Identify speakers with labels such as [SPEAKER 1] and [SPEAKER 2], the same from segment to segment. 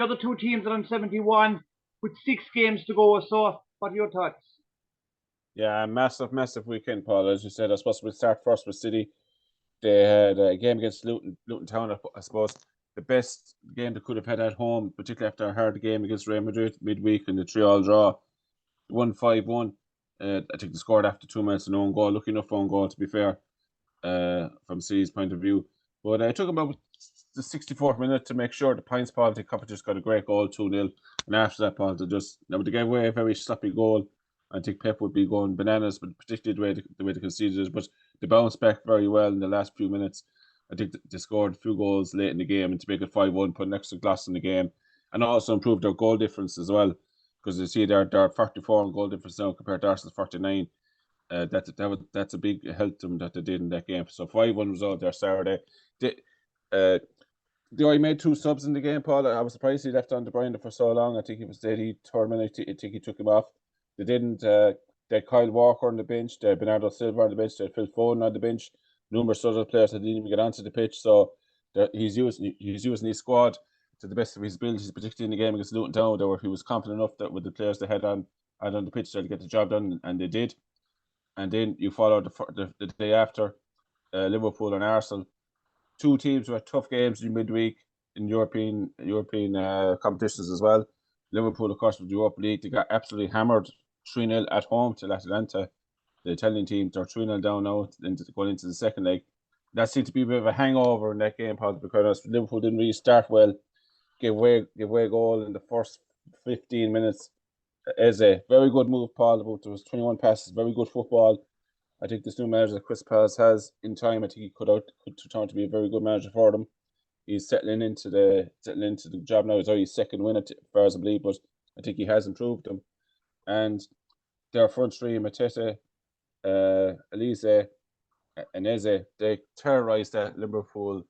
[SPEAKER 1] The other two teams are on 71 with 6 games to go. So, what are your thoughts?
[SPEAKER 2] Yeah, massive weekend, Paul. As you said, I suppose we'll start first with City. They had a game against Luton Town, I suppose. The best game they could have had at home, particularly after a hard game against Real Madrid midweek in the 3-3 draw. 1-5-1. I think they scored after 2 minutes and own goal. Lucky enough own goal, to be fair, from City's point of view. But it took about the 64th minute to make sure the points, Paul. The couple just got a great goal, 2-0. And after that, Paul, they gave away a very sloppy goal. I think Pep would be going bananas, but particularly the way they conceded it. But they bounced back very well in the last few minutes. I think they scored a few goals late in the game and to make it 5-1, put an extra glass in the game, and also improved their goal difference as well. Because you see they're 44 on goal difference now compared to Arsenal's 49. That's a big help to them that they did in that game. So 5-1 result there Saturday. They only made 2 subs in the game, Paul. I was surprised he left on De Bruyne for so long. I think he was dead. I think he took him off. They didn't. They had Kyle Walker on the bench. They had Bernardo Silva on the bench. They had Phil Foden on the bench. Numerous other players that didn't even get onto the pitch. So he's using his squad to the best of his abilities, particularly in the game against Luton Town, where he was confident enough that with the players they had on the pitch to get the job done, and they did. And then you follow the day after Liverpool and Arsenal. 2 teams who had tough games in midweek in European competitions as well. Liverpool, of course, with the Europa League, they got absolutely hammered 3-0 at home to Atalanta. The Italian team, they're 3-0 down now going into the second leg. That seemed to be a bit of a hangover in that game, Paul, because Liverpool didn't really start well. Gave away a goal in the first 15 minutes. Eze, very good move, Paul. There was 21 passes, very good football. I think this new manager that Chris Paz has in time, I think he could turn to be a very good manager for them. He's settling into the job now. It's only his second win, as far as I believe, but I think he has improved them. And their front three, Matete, Elise, and Eze, they terrorised that Liverpool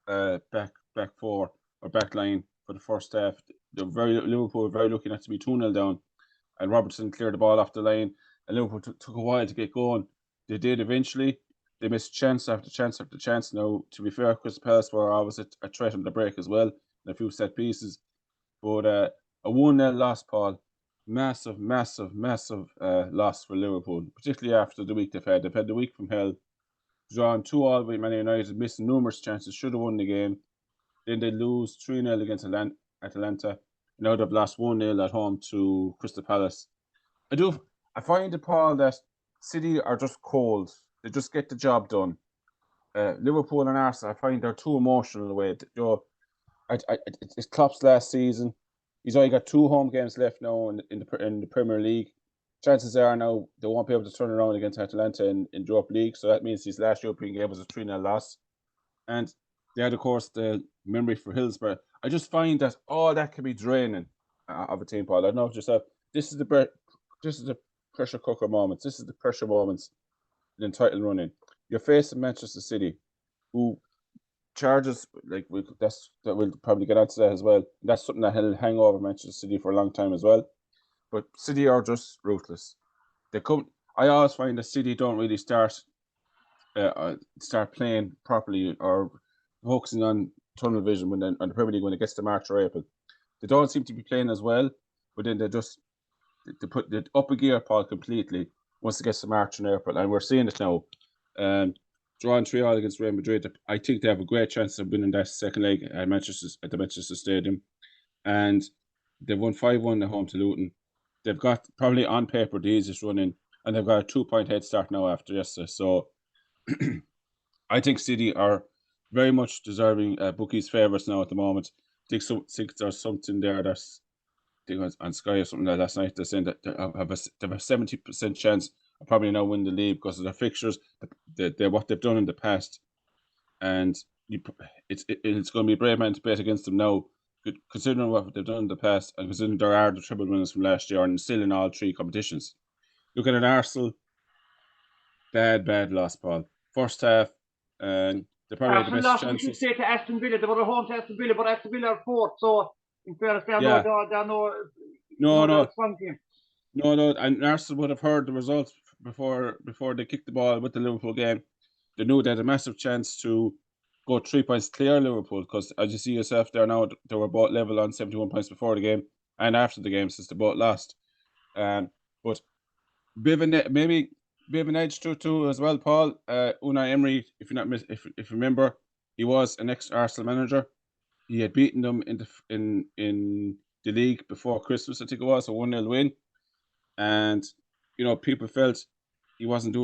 [SPEAKER 2] back four or back line for the first half. Liverpool were very lucky not to be 2-0 down, and Robertson cleared the ball off the line, and Liverpool took a while to get going. They did eventually. They missed chance after chance after chance. Now, to be fair, Chris Palace were always a threat on the break as well, and a few set pieces. But a 1-0 loss, Paul, massive loss for Liverpool, particularly after the week they've had. They've had the week from hell, drawn 2-2 with Man United, missing numerous chances, should have won the game. Then they lose 3-0 against Atalanta. Now they've lost 1-0 at home to Crystal Palace. I find it, Paul, that City are just cold. They just get the job done. Liverpool and Arsenal, I find they're too emotional in a way. It's Klopp's last season. He's only got 2 home games left now in the Premier League. Chances are now they won't be able to turn around against Atalanta in Europa League. So that means his last European game was a 3-0 loss. And they had, of course, the memory for Hillsborough. I just find that all that can be draining of a team, Paul. I don't know yourself. This is the pressure cooker moments. This is the pressure moments in title running. You're facing Manchester City, who charges we'll probably get onto that as well. That's something that will hang over Manchester City for a long time as well. But City are just ruthless. I always find that City don't really start playing properly or focusing on tunnel vision on the Premier League when it gets to March or April. They don't seem to be playing as well, but then they put the up a gear, Paul, completely once it gets to March and April, and we're seeing it now. Drawing 3-3 against Real Madrid, I think they have a great chance of winning that second leg at the Manchester Stadium, and they've won 5-1 at home to Luton. They've got probably on paper the easiest running, and they've got a 2-point head start now after yesterday. So I think City are very much deserving bookies' favourites now at the moment. I think there's something there that's, I think on Sky or something like last night, they're saying that they have a 70% chance of probably now win the league because of their fixtures, what they've done in the past. And it's going to be a brave man to bet against them now, considering what they've done in the past and considering there are the triple winners from last year and still in all 3 competitions. Looking at Arsenal, bad loss, Paul. First half, and they probably had the best chances.
[SPEAKER 1] We should say to Aston Villa, they were at home to Aston Villa, but Aston Villa are 4th, so in fairness, they're no strong team.
[SPEAKER 2] No, and Arsenal would have heard the results before they kicked the ball with the Liverpool game. They knew they had a massive chance to go 3 points clear Liverpool, because as you see yourself there now, they were both level on 71 points before the game and after the game, since they both lost. But maybe bit of an edge to too as well, Paul. Unai Emery, if you remember, he was an ex-Arsenal manager. He had beaten them in the league before Christmas, I think it was, a 1-0 win. And people felt he wasn't,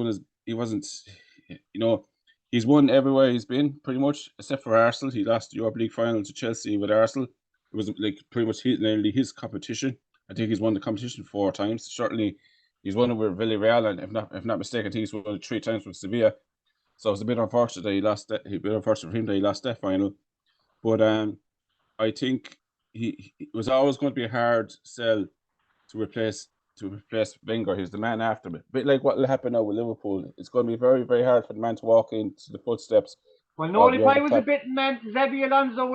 [SPEAKER 2] he's won everywhere he's been, pretty much, except for Arsenal. He lost the Europa League final to Chelsea with Arsenal. It was like pretty much nearly his competition. I think he's won the competition 4 times. Certainly, he's won it with Villarreal, and if not mistaken, I think he's won it 3 times with Sevilla. So it's a bit unfortunate that he lost that. A bit unfortunate for him that he lost that final. But I think he was always going to be a hard sell to replace Wenger. He's the man after him. A bit like what will happen now with Liverpool. It's going to be very, very hard for the man to walk into the footsteps.
[SPEAKER 1] Well, no, if I was a betting man, Xabi Alonso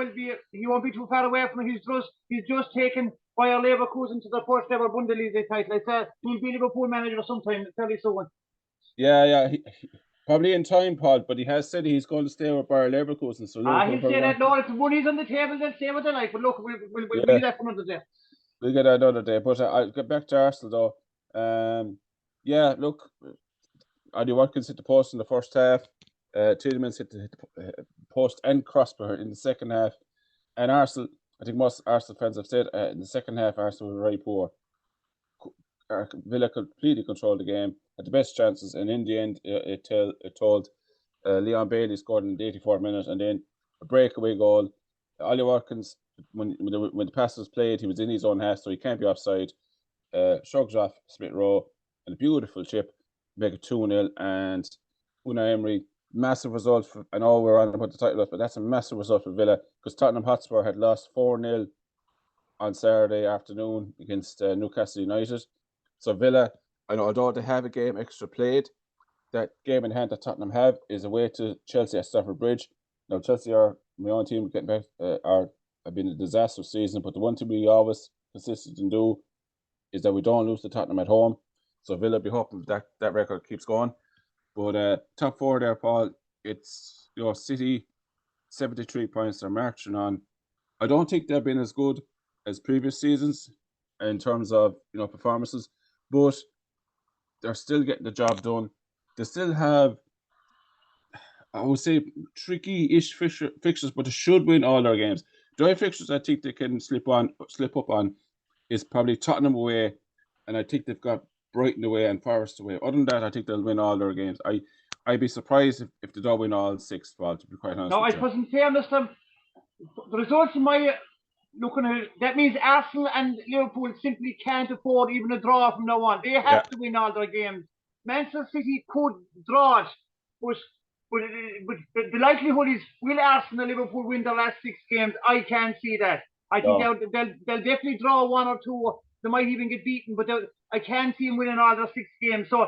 [SPEAKER 1] he won't be too far away from it. He's just taken Bayer Leverkusen to the first ever Bundesliga title. I said he'll be Liverpool manager sometime fairly soon.
[SPEAKER 2] Yeah, he, probably in time, Paul, but he has said he's going to stay with Bayer Leverkusen. So
[SPEAKER 1] he'll say that. No, if the money's on the table, they'll stay with their life. But look, we'll leave that for another day.
[SPEAKER 2] We'll get that another day. But I'll get back to Arsenal though. Yeah, look, Ollie Watkins hit the post in the first half. Tielemans hit the post and crossbar in the second half. And Arsenal, I think most Arsenal fans have said, in the second half, Arsenal were very poor. Villa completely controlled the game, had the best chances, and in the end, it told. Leon Bailey scored in the 84th minute, and then a breakaway goal. Ollie Watkins, when the pass was played, he was in his own half, so he can't be offside. Shrugs off Smith Rowe, and a beautiful chip, make it 2-0. And Unai Emery, massive result for. I know we're on about the title, but that's a massive result for Villa, because Tottenham Hotspur had lost 4-0 on Saturday afternoon against Newcastle United. So Villa, I know, although they have a game extra played, that game in hand that Tottenham have is away to Chelsea at Stamford Bridge. Now Chelsea are my own team, getting back, have been a disastrous season, but the one thing we always consistent in do is that we don't lose to Tottenham at home. So Villa be hoping that record keeps going. But top 4 there, Paul. It's City, 73 points they're marching on. I don't think they've been as good as previous seasons in terms of performances, but they're still getting the job done. They still have, I would say, tricky-ish fixtures, but they should win all their games. The only fixtures I think they can slip up on is probably Tottenham away, and I think they've got Brighton away and Forest away. Other than that, I think they'll win all their games. I'd be surprised if they don't win all 6, Paul, to be quite honest.
[SPEAKER 1] No, I wasn't saying this. The results in my looking at it, that means Arsenal and Liverpool simply can't afford even a draw from now on. They have to win all their games. Manchester City could draw it, but the likelihood is, will Arsenal and Liverpool win the last 6 games? I can't see that. I think they'll definitely draw 1 or 2. They might even get beaten, but I can't see them winning all their 6 games. So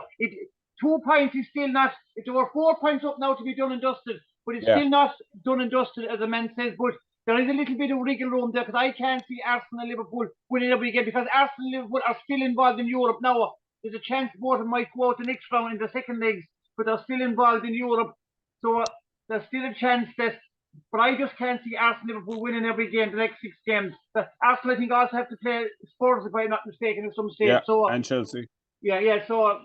[SPEAKER 1] 2 points is still not. If there were 4 points up now to be done and dusted, but it's still not done and dusted, as the man says. But there is a little bit of wriggle room there, because I can't see Arsenal and Liverpool winning every game, because Arsenal and Liverpool are still involved in Europe now. There's a chance both of them might go out the next round in the second legs, but they're still involved in Europe. So there's still a chance that, but I just can't see Arsenal and Liverpool winning every game, the next 6 games. Arsenal, I think, also have to play Spurs, if I'm not mistaken, at some stage.
[SPEAKER 2] Yeah, so, and Chelsea.
[SPEAKER 1] Yeah. So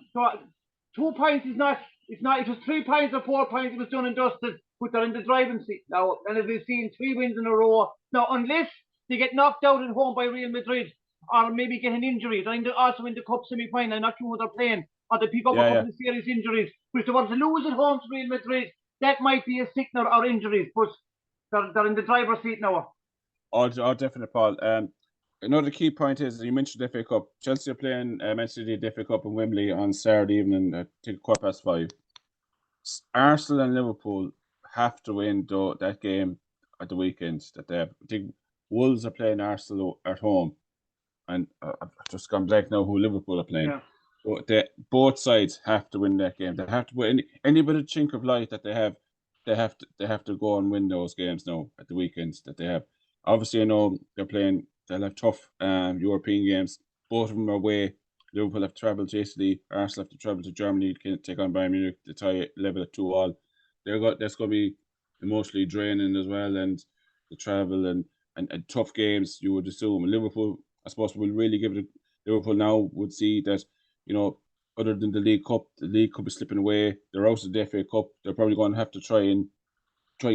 [SPEAKER 1] 2 points is not. It's not. It was 3 points or 4 points. It was done and dusted. But they're in the driving seat now, and as we've seen, 3 wins in a row. Now, unless they get knocked out at home by Real Madrid, or maybe get an injury, they're also in the cup semi-final. I'm not sure what they're playing, or they pick up a couple of serious injuries. But if they want to lose at home to Real Madrid, that might be a signal or injuries. But they're in the driver's seat now.
[SPEAKER 2] Oh, definitely, Paul. Another key point is, you mentioned the FA Cup. Chelsea are playing Manchester City FA Cup in Wembley on Saturday evening, I think 5:15. Arsenal and Liverpool have to win that game at the weekend that they have. I think Wolves are playing Arsenal at home, and I've just gone blank now who Liverpool are playing.
[SPEAKER 1] Yeah.
[SPEAKER 2] But both sides have to win that game. They have to win any bit of chink of light that they have. They have to go and win those games now at the weekends that they have. Obviously, I know they'll have tough European games. Both of them are away. Liverpool have to travel to Italy. Arsenal have to travel to Germany to take on Bayern Munich to tie it level at 2-2. That's going to be emotionally draining as well, and the travel and tough games. You would assume Liverpool, I suppose, will really give it. Liverpool now would see that, other than the League Cup is slipping away. They're out of the FA Cup. They're probably going to have to try and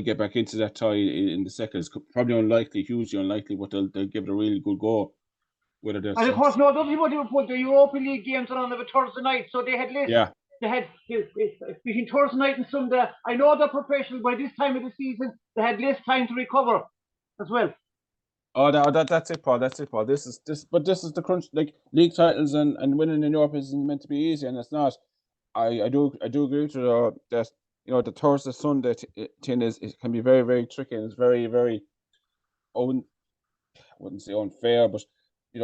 [SPEAKER 2] get back into that tie in the second. It's probably unlikely, hugely unlikely, but they'll give it a really good go. Whether that's,
[SPEAKER 1] and of course, no, don't about Liverpool. The Europa League games are on a Thursday night, so they had less.
[SPEAKER 2] yeah.
[SPEAKER 1] They had between Thursday night and Sunday. I know they're professional by this time of the season. They had less time to recover as well.
[SPEAKER 2] Oh, that's it, Paul. That's it, Paul. This is the crunch. Like, league titles and winning in Europe isn't meant to be easy, and it's not. I do agree with you that the Thursday Sunday thing it can be very, very tricky, and it's very, very I wouldn't say unfair, but I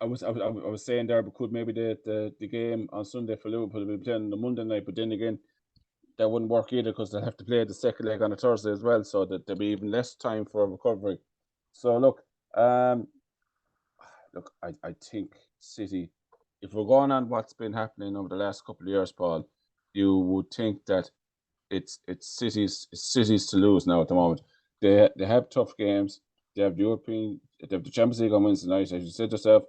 [SPEAKER 2] was saying there, but could maybe the game on Sunday for Liverpool be playing on the Monday night, but then again, that wouldn't work either because they'll have to play the second leg on a Thursday as well, so that there'll be even less time for recovery. So look, I think City, if we're going on what's been happening over the last couple of years, Paul, you would think that it's City's to lose now at the moment. They have tough games. They have the Champions League on Wednesday night. As you said yourself,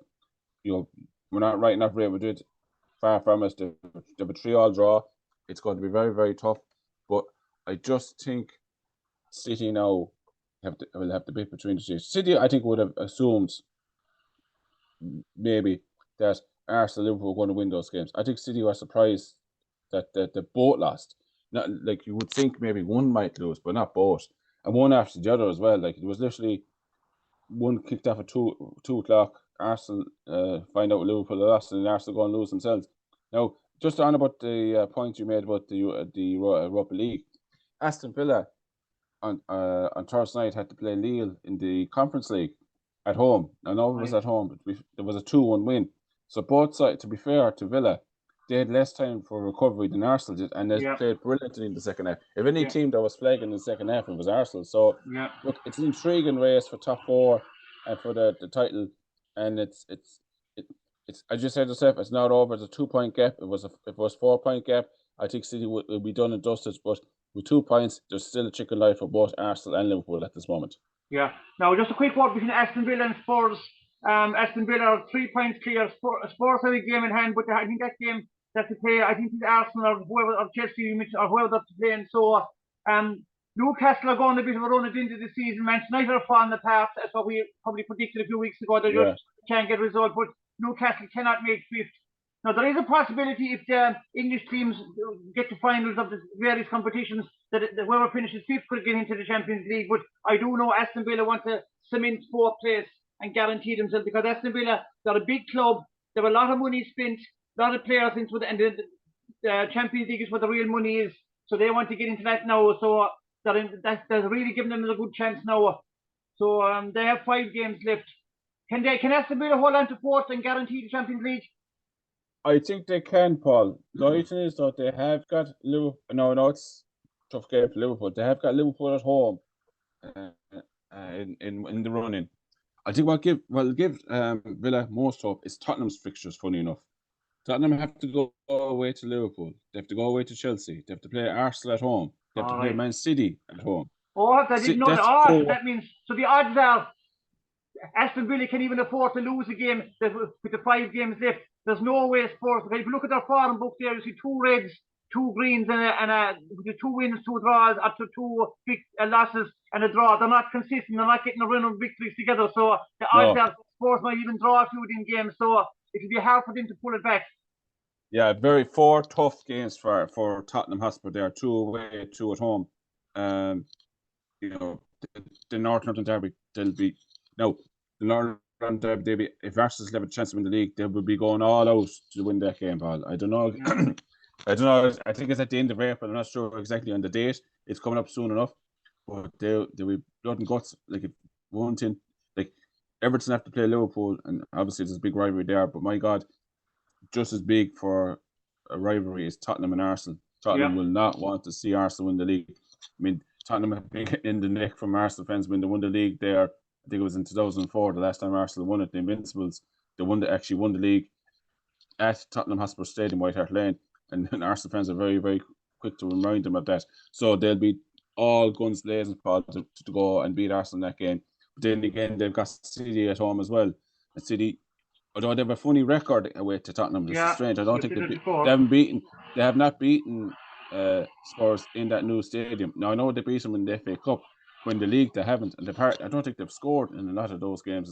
[SPEAKER 2] we're not writing off Real Madrid. Far from us. They have a 3-3 draw. It's going to be very, very tough. But I just think City now will have to bit between the two. City, I think, would have assumed maybe that Arsenal and Liverpool were going to win those games. I think City were surprised that they both lost. Not like you would think maybe one might lose, but not both. And one after the other as well. Like, it was literally one kicked off at 2:00. Arsenal find out Liverpool lost, and Arsenal go and lose themselves. Now, just on about the point you made about the Europa League, Aston Villa on Thursday night had to play Lille in the Conference League at home. I know it was at home, but there was a 2-1 win. So both sides, to be fair to Villa, they had less time for recovery than Arsenal did, and they played brilliantly in the second half. If any team that was flagging in the second half, it was Arsenal. So look, it's an intriguing race for top four and for the title, and it's I just said to yourself, it's not over. It's a 2-point gap. If it was 4-point gap, I think City would be done and dusted. But with 2 points, there's still a chicken life for both Arsenal and Liverpool at this moment.
[SPEAKER 1] Yeah. Now, just a quick word between Aston Villa and Spurs. Aston Villa are 3 points clear. Spurs have a game in hand, but I think that game that's to play. I think it's Arsenal or whoever, or Chelsea or whoever that's playing. So Newcastle are going a bit of a run at the end of the season. Manchester United are falling apart. That's what we probably predicted a few weeks ago. They just can't get a result. But Newcastle cannot make fifth. Now, there is a possibility if the English teams get to finals of the various competitions that whoever finishes fifth could get into the Champions League. But I do know Aston Villa want to cement fourth place and guarantee themselves, because Aston Villa, they're a big club. They have a lot of money spent, a lot of players into it, and the Champions League is where the real money is. So they want to get into that now. So they're really giving them a good chance now. So they have 5 games left. Can Aston Villa hold on to fourth and guarantee the Champions League?
[SPEAKER 2] I think they can, Paul. The only thing is that they have got Liverpool. No, it's a tough game for Liverpool. They have got Liverpool at home in the running. I think what give Villa most hope is Tottenham's fixtures. Funny enough, Tottenham have to go away to Liverpool. They have to go away to Chelsea. They have to play Arsenal at home. They have to play Man City at home.
[SPEAKER 1] Oh, I didn't know that. That means so the odds are Aston Villa can even afford to lose a game with the 5 games left. There's no way Spurs. If you look at their form book there, you see 2 reds, 2 greens, and 2 wins, 2 draws, up to 2 big losses and a draw. They're not consistent. They're not getting a run of victories together. So the odds are Spurs might even draw a few in games. So it'll be hard for them to pull it back.
[SPEAKER 2] Yeah, 4 tough games for Tottenham Hotspur. There, 2 away, 2 at home. The North London derby, the North London derby. If Arsenal have a chance to win the league, they will be going all out to win that game, Paul. I don't know. I don't know. I think it's at the end of April. I'm not sure exactly on the date. It's coming up soon enough. But they'll be blood and guts. Like, if one thing, like Everton have to play Liverpool, and obviously there's a big rivalry there. But my God, just as big for a rivalry is Tottenham and Arsenal. Tottenham will not want to see Arsenal win the league. I mean, Tottenham have been getting in the neck from Arsenal fans when they won the league there. I think it was in 2004, the last time Arsenal won it, the Invincibles. They actually won the league at Tottenham Hotspur Stadium, White Hart Lane. And Arsenal fans are very, very quick to remind them of that. So they'll be all guns blazing, Paul, to go and beat Arsenal in that game. But then again, they've got City at home as well. And City, although they have a funny record away to Tottenham, this is strange. I don't think they have not beaten Spurs in that new stadium. Now I know they beat them in the FA Cup. When the league they haven't, and I don't think they've scored in a lot of those games